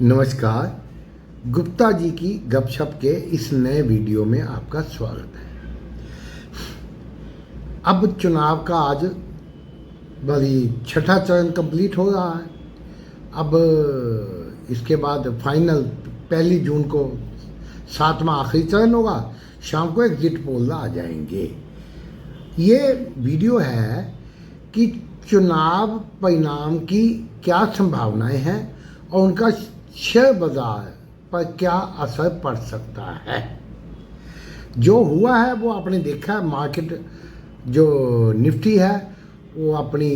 नमस्कार। गुप्ता जी की गपशप के इस नए वीडियो में आपका स्वागत है। अब चुनाव का आज बड़ी छठा चरण कंप्लीट हो रहा है। अब इसके बाद फाइनल 1 जून को 7वां आखिरी चरण होगा। शाम को एग्जिट पोल आ जाएंगे। ये वीडियो है कि चुनाव परिणाम की क्या संभावनाएं हैं और उनका शेयर बाजार पर क्या असर पड़ सकता है। जो हुआ है वो आपने देखा है। मार्केट जो निफ्टी है वो अपनी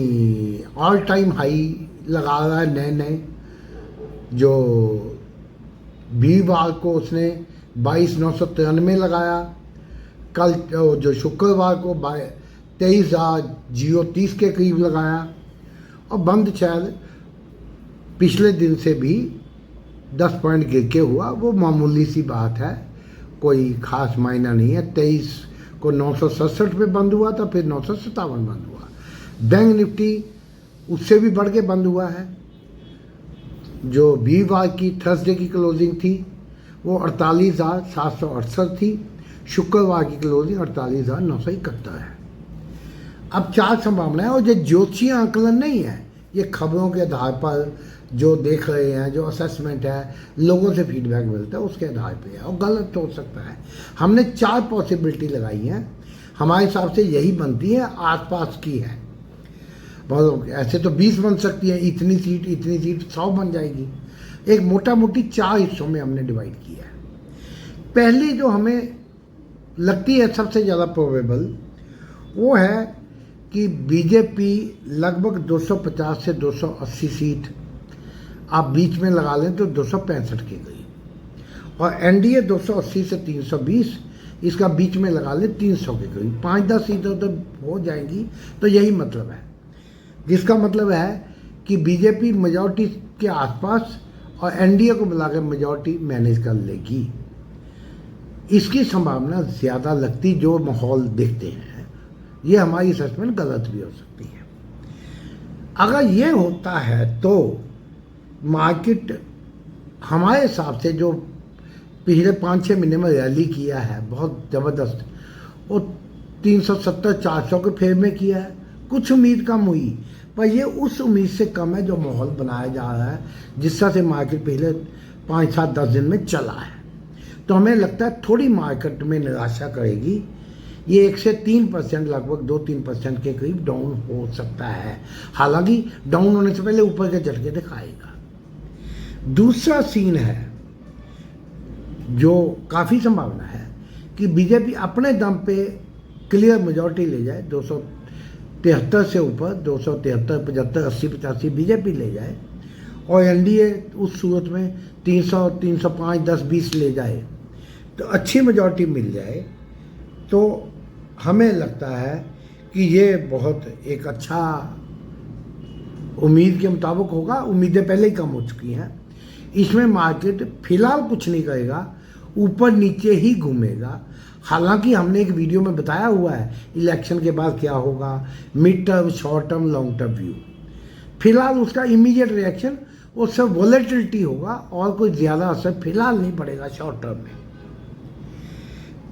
ऑल टाइम हाई लगा रहा है। नए जो वीरवार को उसने 22,993 लगाया। कल जो शुक्रवार को 23,030 के करीब लगाया और बंद शायद पिछले दिन से भी 10 पॉइंट गिर के हुआ। वो मामूली सी बात है, कोई खास मायना नहीं है। 23 को 967 पे बंद हुआ था, फिर 957 बंद हुआ। बैंक निफ्टी उससे भी बढ़ के बंद हुआ है। जो वीरवार की थर्सडे की क्लोजिंग थी वो 48,768 थी। शुक्रवार की क्लोजिंग 48,971 है। अब 4 संभावनाएं और जो ज्योतिषीय आंकलन नहीं है, ये खबरों के आधार पर जो देख रहे हैं, जो असेसमेंट है, लोगों से फीडबैक मिलता है उसके आधार पे है और गलत हो सकता है। हमने 4 पॉसिबिलिटी लगाई हैं। हमारे हिसाब से यही बनती है, आसपास की है। बहुत ऐसे तो 20 बन सकती है, इतनी सीट 100 बन जाएगी। एक मोटा मोटी 4 हिस्सों में हमने डिवाइड किया है। पहली जो हमें लगती है सबसे ज़्यादा प्रोबेबल वो है कि बीजेपी लगभग 250 से 280 सीट आप बीच में लगा लें तो 265 के करीब, और एनडीए 280 से 320, इसका बीच में लगा लें 300 के करीब। 5-10 सीटों तो हो जाएंगी। तो यही मतलब है, जिसका मतलब है कि बीजेपी मेजॉरिटी के आसपास और एनडीए को मिलाकर मेजॉरिटी मैनेज कर लेगी। इसकी संभावना ज़्यादा लगती जो माहौल देखते हैं। ये हमारी असेसमेंट गलत भी हो सकती है। अगर ये होता है तो मार्केट हमारे हिसाब से जो पिछले 5-6 महीने में रैली किया है बहुत ज़बरदस्त, वो 370-400 के फेर में किया है। कुछ उम्मीद कम हुई, पर ये उस उम्मीद से कम है जो माहौल बनाया जा रहा है, जिस तरह से मार्केट पिछले 5-7-10 दिन में चला है। तो हमें लगता है थोड़ी मार्केट में निराशा करेगी। ये 1 से 3% लगभग 2-3% के करीब डाउन हो सकता है। हालांकि डाउन होने से पहले ऊपर के झटके दिखाएगा। दूसरा सीन है जो काफ़ी संभावना है कि बीजेपी अपने दम पे क्लियर मेजॉरिटी ले जाए। 273 से ऊपर 273, 75, 80, 85 बीजेपी ले जाए और एनडीए उस सूरत में 300, 305, 10, 20 ले जाए तो अच्छी मेजॉरिटी मिल जाए। तो हमें लगता है कि ये बहुत एक अच्छा उम्मीद के मुताबिक होगा। उम्मीदें पहले ही कम हो चुकी हैं। इसमें मार्केट फिलहाल कुछ नहीं करेगा, ऊपर नीचे ही घूमेगा। हालांकि हमने एक वीडियो में बताया हुआ है इलेक्शन के बाद क्या होगा, mid term, short term, long term view. फिलहाल उसका इमीडिएट रिएक्शन वो सब वॉलेटिलिटी होगा और कोई ज़्यादा असर फिलहाल नहीं पड़ेगा शॉर्ट टर्म में।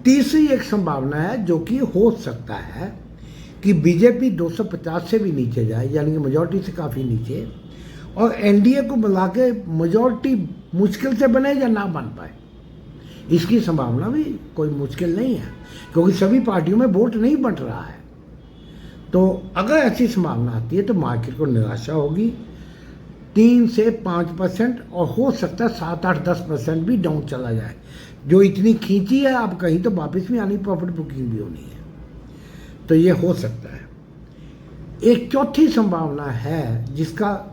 तीसरी एक संभावना है जो कि हो सकता है कि बीजेपी 250 से भी नीचे जाए, यानी कि मेजॉरिटी से काफ़ी नीचे, और एनडीए को मिला के मेजॉरिटी मुश्किल से बने या ना बन पाए। इसकी संभावना भी कोई मुश्किल नहीं है, क्योंकि सभी पार्टियों में वोट नहीं बंट रहा है। तो अगर ऐसी संभावना आती है तो मार्केट को निराशा होगी। 3 से 5% और हो सकता है 7-8-10% भी डाउन चला जाए। जो इतनी खींची है आप कहीं तो वापस भी आनी, प्रॉफिट बुकिंग भी होनी है। तो ये हो सकता है। एक चौथी संभावना है जिसका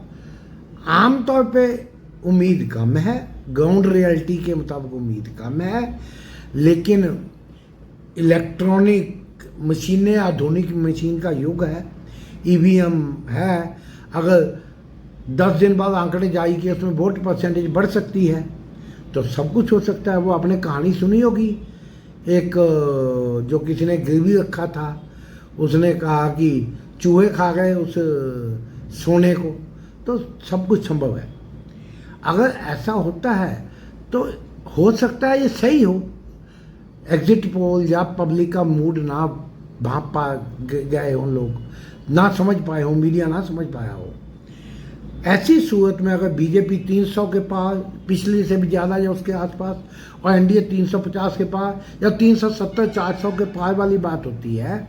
आमतौर पे उम्मीद कम है, ग्राउंड रियलिटी के मुताबिक उम्मीद कम है, लेकिन इलेक्ट्रॉनिक मशीनें, आधुनिक मशीन का युग है, ईवीएम है। अगर 10 दिन बाद आंकड़े जारी कि उसमें वोट परसेंटेज बढ़ सकती है तो सब कुछ हो सकता है। वो आपने कहानी सुनी होगी, एक जो किसी ने गिरवी रखा था, उसने कहा कि चूहे खा गए उस सोने को। तो सब कुछ संभव है। अगर ऐसा होता है तो हो सकता है ये सही हो, एग्जिट पोल या पब्लिक का मूड ना भाप पा गए हों, लोग ना समझ पाए हों, मीडिया ना समझ पाया हो। ऐसी सूरत में अगर बीजेपी 300 के पार, पिछले से भी ज़्यादा या उसके आसपास, और एनडीए 350 के पार या 370-400 के पार वाली बात होती है,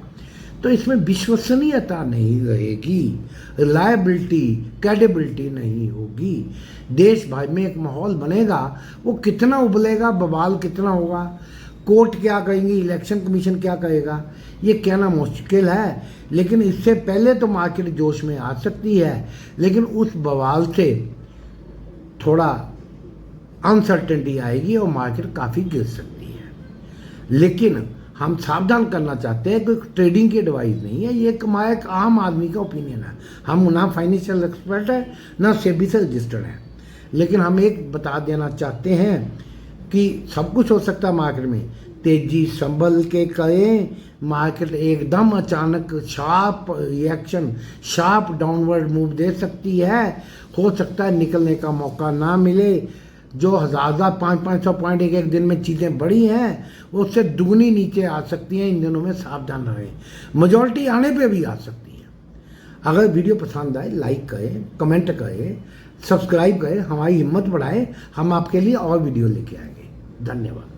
तो इसमें विश्वसनीयता नहीं रहेगी, रिलायबिलिटी, क्रेडिबिलिटी नहीं होगी। देश भर में एक माहौल बनेगा, वो कितना उबलेगा, बवाल कितना होगा, कोर्ट क्या कहेंगे, इलेक्शन कमीशन क्या कहेगा, ये कहना मुश्किल है। लेकिन इससे पहले तो मार्केट जोश में आ सकती है, लेकिन उस बवाल से थोड़ा अनसर्टेनिटी आएगी और मार्केट काफ़ी गिर सकती है। लेकिन हम सावधान करना चाहते हैं, कोई ट्रेडिंग की एडवाइस नहीं है, ये एक आम आदमी का ओपिनियन है। हम ना फाइनेंशियल एक्सपर्ट है, ना सेबी से रजिस्टर्ड है, लेकिन हम एक बता देना चाहते हैं कि सब कुछ हो सकता है मार्केट में। तेजी संभल के करें, मार्केट एकदम अचानक sharp reaction, sharp downward move दे सकती है। हो सकता है निकलने का मौका ना मिले। जो 1000 500 पॉइंट एक दिन में चीज़ें बढ़ी हैं, उससे दुगनी नीचे आ सकती हैं। इन दिनों में सावधान रहें, मेजॉरिटी आने पे भी आ सकती है। अगर वीडियो पसंद आए लाइक करें, कमेंट करें, सब्सक्राइब करें, हमारी हिम्मत बढ़ाएं, हम आपके लिए और वीडियो लेके आएंगे। धन्यवाद।